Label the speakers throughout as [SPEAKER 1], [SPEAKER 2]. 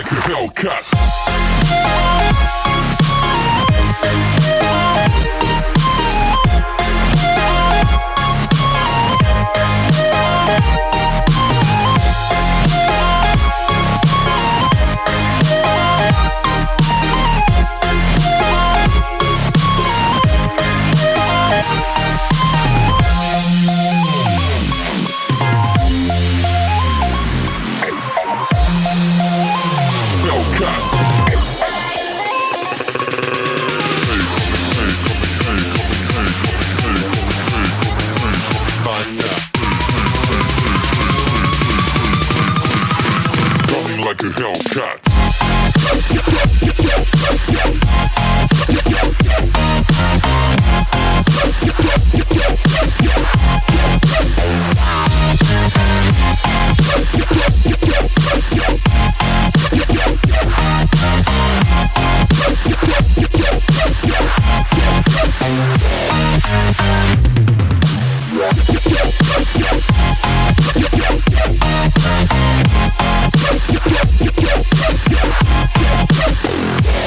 [SPEAKER 1] like a Hellcat. Coming like a Hellcat.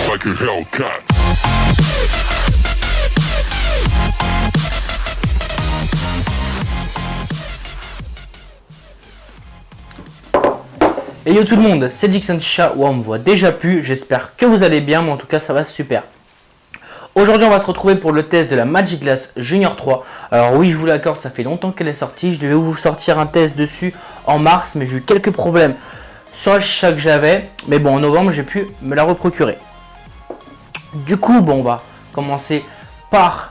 [SPEAKER 1] Like a Hellcat.
[SPEAKER 2] Et yo tout le monde, c'est Dixon Chicha, ou on me voit déjà plus, j'espère que vous allez bien, mais en tout cas ça va super. Aujourd'hui on va se retrouver pour le test de la Magic Glass Junior 3. Alors oui, je vous l'accorde, ça fait longtemps qu'elle est sortie, je devais vous sortir un test dessus en mars, mais j'ai eu quelques problèmes sur la chicha que j'avais, mais bon en novembre j'ai pu me la reprocurer. Du coup bon, on va commencer par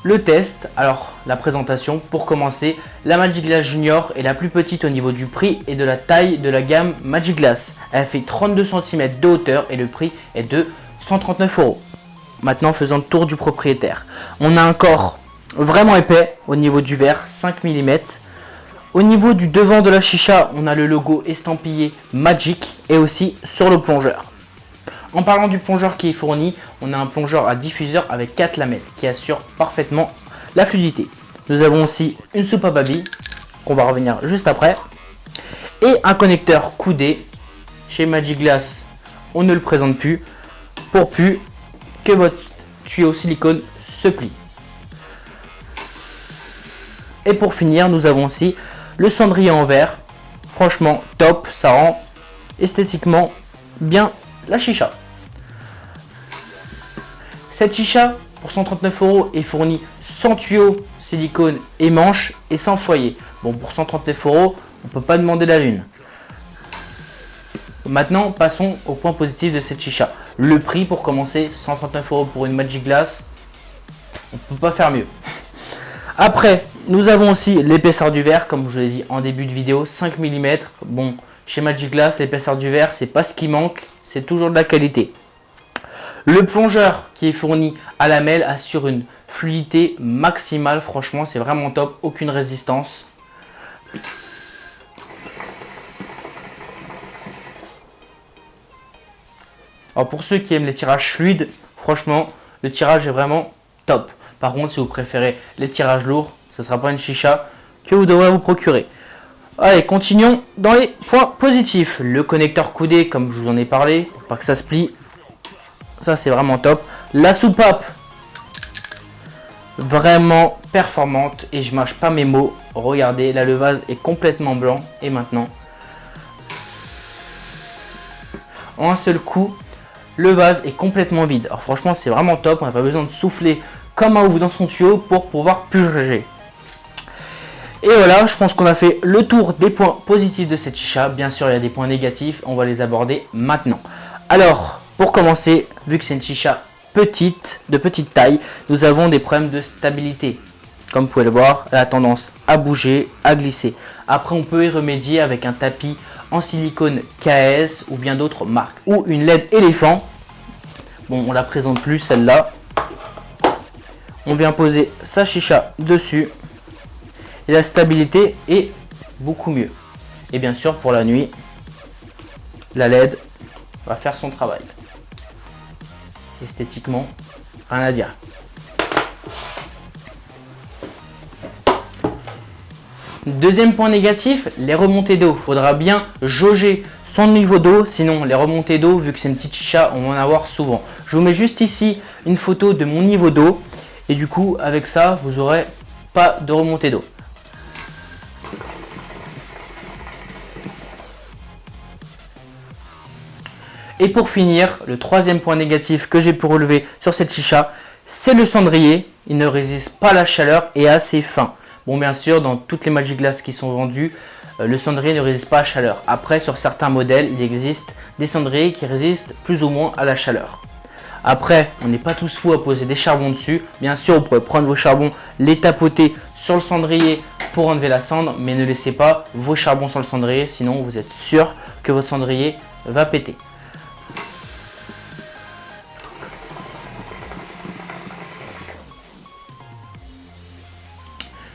[SPEAKER 2] le test. Alors la présentation pour commencer, la Magic Glass Junior est la plus petite au niveau du prix et de la taille de la gamme Magic Glass. Elle fait 32 cm de hauteur et le prix est de 139 €. Maintenant faisons le tour du propriétaire. On a un corps vraiment épais au niveau du verre, 5 mm. Au niveau du devant de la chicha, on a le logo estampillé Magic et aussi sur le plongeur. En parlant du plongeur qui est fourni, on a un plongeur à diffuseur avec 4 lamelles qui assure parfaitement la fluidité. Nous avons aussi une soupe à baby, qu'on va revenir juste après, et un connecteur coudé. Chez Magic Glass, on ne le présente plus, pour plus que votre tuyau silicone se plie. Et pour finir, nous avons aussi le cendrier en verre. Franchement top, ça rend esthétiquement bien la chicha. Cette chicha pour 139 € est fournie sans tuyau silicone et manche et sans foyer. Bon, pour 139 €, on ne peut pas demander la lune. Maintenant, passons au point positif de cette chicha. Le prix pour commencer, 139 € pour une Magic Glass, on ne peut pas faire mieux. Après, nous avons aussi l'épaisseur du verre, comme je l'ai dit en début de vidéo, 5 mm. Bon, chez Magic Glass, l'épaisseur du verre, c'est pas ce qui manque, c'est toujours de la qualité. Le plongeur qui est fourni à lamelles assure une fluidité maximale, franchement c'est vraiment top, aucune résistance. Alors pour ceux qui aiment les tirages fluides, franchement le tirage est vraiment top. Par contre si vous préférez les tirages lourds, ce ne sera pas une chicha que vous devrez vous procurer. Allez, continuons dans les points positifs. Le connecteur coudé, comme je vous en ai parlé, pour pas que ça se plie. Ça c'est vraiment top. La soupape, vraiment performante et je mâche pas mes mots. Regardez, là le vase est complètement blanc et maintenant, en un seul coup, le vase est complètement vide. Alors franchement c'est vraiment top, on n'a pas besoin de souffler comme un ouf dans son tuyau pour pouvoir purger. Et voilà, je pense qu'on a fait le tour des points positifs de cette chicha. Bien sûr il y a des points négatifs, on va les aborder maintenant. Alors, pour commencer, vu que c'est une chicha de petite taille, nous avons des problèmes de stabilité. Comme vous pouvez le voir, elle a tendance à bouger, à glisser. Après, on peut y remédier avec un tapis en silicone KS ou bien d'autres marques. Ou une LED éléphant. Bon, on la présente plus celle-là. On vient poser sa chicha dessus. Et la stabilité est beaucoup mieux. Et bien sûr, pour la nuit, la LED va faire son travail. Esthétiquement, rien à dire. Deuxième point négatif, les remontées d'eau. Faudra bien jauger son niveau d'eau, sinon les remontées d'eau, vu que c'est une petite chicha, on va en avoir souvent. Je vous mets juste ici une photo de mon niveau d'eau et du coup avec ça vous n'aurez pas de remontée d'eau. Et pour finir, le troisième point négatif que j'ai pu relever sur cette chicha, c'est le cendrier. Il ne résiste pas à la chaleur et est assez fin. Bon, bien sûr, dans toutes les Magic Glass qui sont vendues, le cendrier ne résiste pas à la chaleur. Après, sur certains modèles, il existe des cendriers qui résistent plus ou moins à la chaleur. Après, on n'est pas tous fous à poser des charbons dessus. Bien sûr, vous pouvez prendre vos charbons, les tapoter sur le cendrier pour enlever la cendre, mais ne laissez pas vos charbons sur le cendrier, sinon vous êtes sûr que votre cendrier va péter.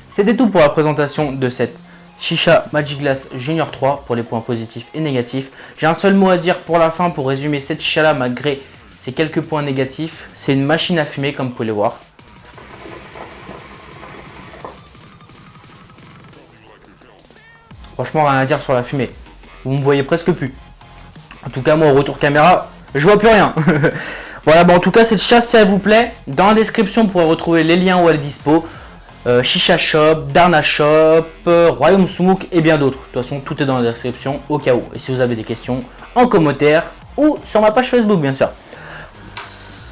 [SPEAKER 2] C'était tout pour la présentation de cette Chicha Magic Glass Junior 3 pour les points positifs et négatifs. J'ai un seul mot à dire pour la fin pour résumer cette chicha là malgré ces quelques points négatifs. C'est une machine à fumer comme vous pouvez le voir. Franchement rien à dire sur la fumée. Vous me voyez presque plus. En tout cas moi au retour caméra je vois plus rien. Voilà, bon, en tout cas cette chicha si elle vous plaît, dans la description vous pourrez retrouver les liens où elle est dispo. Chicha Shop, Darna Shop, Royaume Smoke et bien d'autres. De toute façon, tout est dans la description au cas où. Et si vous avez des questions, en commentaire ou sur ma page Facebook, bien sûr.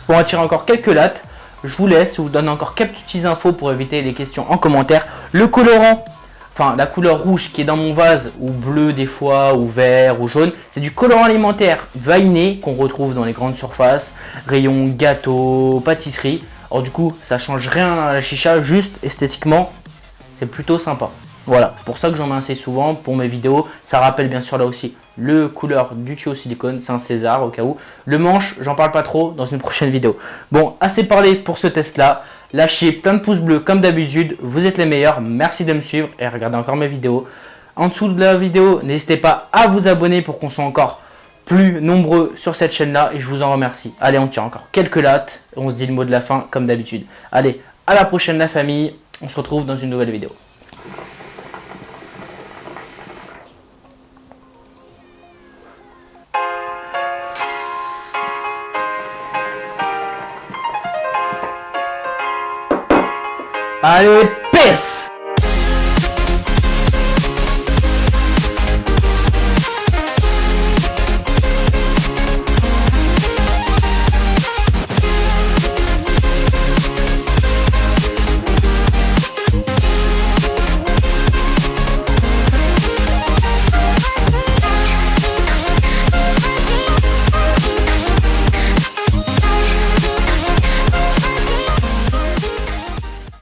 [SPEAKER 2] Pour en tirer encore quelques lattes, je vous laisse, je vous donne encore quelques petites infos pour éviter les questions en commentaire. Le colorant, enfin la couleur rouge qui est dans mon vase, ou bleu des fois, ou vert, ou jaune, c'est du colorant alimentaire vainé qu'on retrouve dans les grandes surfaces, rayons gâteaux, pâtisserie. Alors du coup, ça change rien à la chicha, juste esthétiquement, c'est plutôt sympa. Voilà, c'est pour ça que j'en mets assez souvent pour mes vidéos. Ça rappelle bien sûr là aussi le couleur du tuyau silicone, c'est un César au cas où. Le manche, j'en parle pas trop dans une prochaine vidéo. Bon, assez parlé pour ce test là. Lâchez plein de pouces bleus comme d'habitude, vous êtes les meilleurs. Merci de me suivre et regardez encore mes vidéos. En dessous de la vidéo, n'hésitez pas à vous abonner pour qu'on soit encore plus nombreux sur cette chaîne là et je vous en remercie. Allez, on tire encore quelques lattes, on se dit le mot de la fin comme d'habitude. Allez, à la prochaine la famille, on se retrouve dans une nouvelle vidéo. Allez, peace!